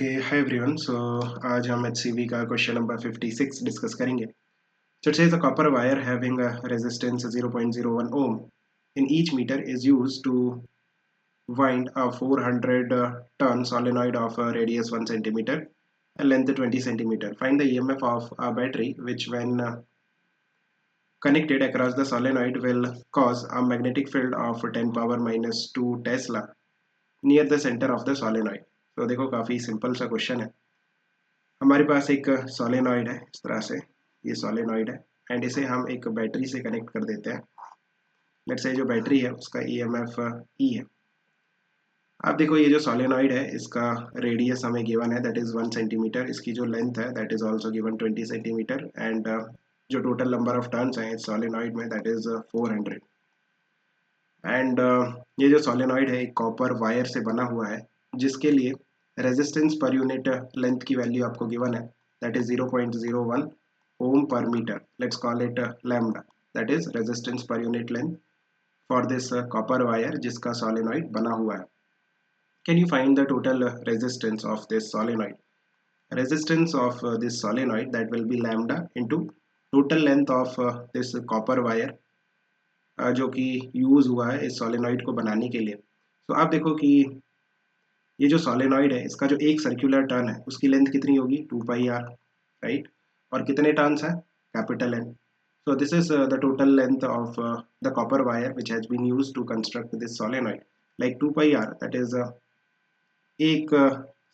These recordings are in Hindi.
ओके हाय एवरीवन सो आज हम HCV का क्वेश्चन नंबर 56 डिस्कस करेंगे. So it says a copper wire having a resistance 0.01 ohm in each meter is used to wind a 400 ton solenoid of a radius 1 centimeter and length 20 centimeter. Find the EMF of a battery which when connected across the solenoid will cause a magnetic field of 10 power minus 2 Tesla near the center of the solenoid. तो देखो काफ़ी सिंपल सा क्वेश्चन है. हमारे पास एक सोलेनॉइड है इस तरह से, ये सोलेनॉइड है एंड इसे हम एक बैटरी से कनेक्ट कर देते हैं. लेट्स से जो बैटरी है उसका EMF E है. आप देखो ये जो सोलेनॉइड है इसका रेडियस हमें गिवन है दैट इज़ 1 सेंटीमीटर. इसकी जो लेंथ है that is also given 20 centimetre and जो टोटल नंबर ऑफ टर्न्स हैं इस सोलेनॉइड में दैट इज़ 400. एंड ये जो सोलेनॉइड है एक कॉपर वायर से बना हुआ है जिसके लिए रेजिस्टेंस पर यूनिट लेंथ की वैल्यू आपको गिवन है that is 0.01 ohm per metre. Let's call it lambda, that is resistance per unit length for this copper wire जिसका सोलेनॉइड बना हुआ है. Can you find the total resistance of this solenoid? Resistance of this solenoid that will be lambda into total length of this copper wire जो कि यूज हुआ है इस सोलेनॉइड को बनाने के लिए. तो आप देखो कि ये जो सोलेनॉइड है इसका जो एक सर्कुलर टर्न है उसकी लेंथ कितनी होगी 2 पाई आर, राइट. और कितने टर्न्स हैं capital N. So this is the total length of the copper wire which has been used to construct this solenoid. Like 2 pi R that is एक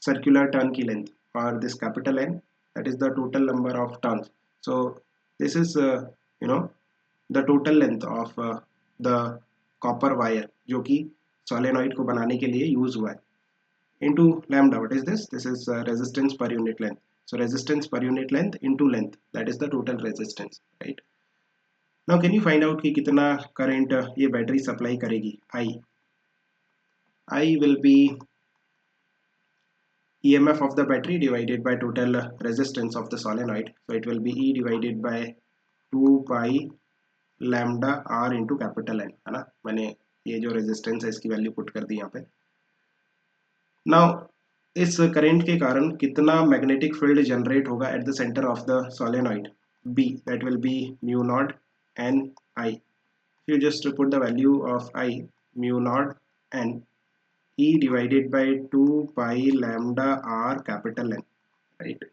सर्कुलर टर्न की लेंथ और this capital N that is the total number of turns. So this is you know the total length of the copper wire जो कि सोलेनॉइड को बनाने के लिए यूज हुआ है into lambda. What is this? This is resistance per unit length. So resistance per unit length into length, that is the total resistance, right? Now can you find out कि कितना current ये बैटरी सप्लाई करेगी? I will be EMF of the battery divided by total resistance of the solenoid. So it will be E divided by 2 pi lambda R into capital N, है ना. मैंने ये जो resistance है इसकी वैल्यू पुट कर दी यहाँ पे. नाउ इस करंट के कारण कितना मैग्नेटिक फील्ड जनरेट होगा at the centre of the solenoid B, that will B mu naught N I. You just put the value of I, mu naught N E divided by 2 pi lambda R capital N, right.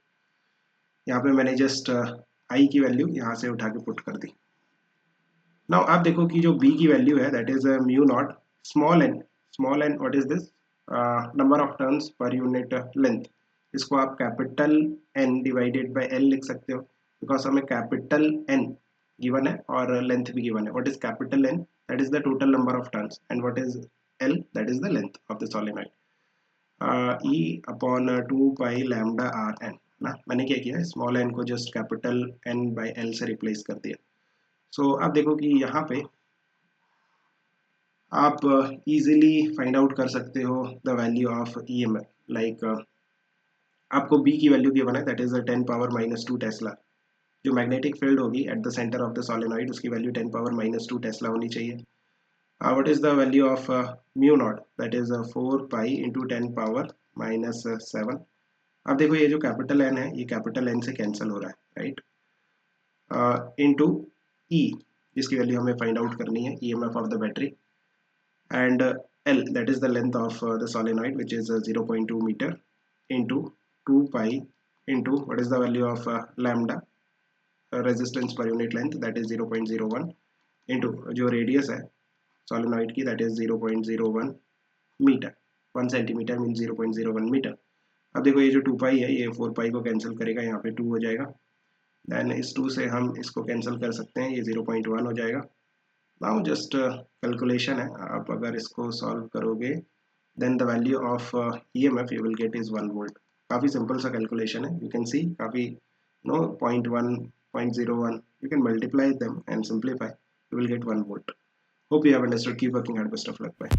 यहाँ पे मैंने जस्ट I की वैल्यू यहाँ से उठा के पुट कर दी. नाउ आप देखो कि जो B की वैल्यू है that is mu naught small n. What is this? Number of turns per unit length. इसको आप capital N divided by L लिख सकते हो बिकॉज हमें कैपिटल N गिवन है और लेंथ भी गिवन है. What is capital N? That is the total number of turns and what is L? That is the length of the solenoid. E upon 2 pi lambda R N ना. मैंने क्या किया स्मॉल n को just capital N by L से रिप्लेस कर दिया. सो आप देखो कि यहाँ पे आप इजीली फाइंड आउट कर सकते हो the value of EMF. Like आपको B की वैल्यू गिवन है that is 10 power minus 2 Tesla. जो मैग्नेटिक फील्ड होगी at the centre of the solenoid उसकी वैल्यू 10 पावर माइनस 2 टेस्ला होनी चाहिए. What is the value of mu naught? That is 4 pi into 10 power minus 7. अब देखो ये जो कैपिटल N है ये कैपिटल N से कैंसिल हो रहा है, राइट. इंटू E जिसकी वैल्यू हमें फाइंड आउट करनी है EMF of the battery and L that is the length of the solenoid which is 0.2 meter into 2 pi into what is the value of lambda resistance per unit length that is 0.01 into जो radius है solenoid की that is 0.01 meter. 1 centimeter means 0.01 meter. अब देखो ये जो 2 pi है ये 4 pi को कैंसिल करेगा, यहाँ पे 2 हो जाएगा. देन इस 2 से हम इसको कैंसिल कर सकते हैं, ये 0.1 हो जाएगा. नाउ जस्ट कैलकुलेशन है, आप अगर इसको सॉल्व करोगे then the value of EMF you will get is 1 volt. काफ़ी सिंपल सा कैलकुलेशन है. यू कैन सी काफ़ी 0.1 0.01 you can multiply them and simplify, you will get 1 volt. Hope you have understood. Keep working hard. Best of luck. Bye.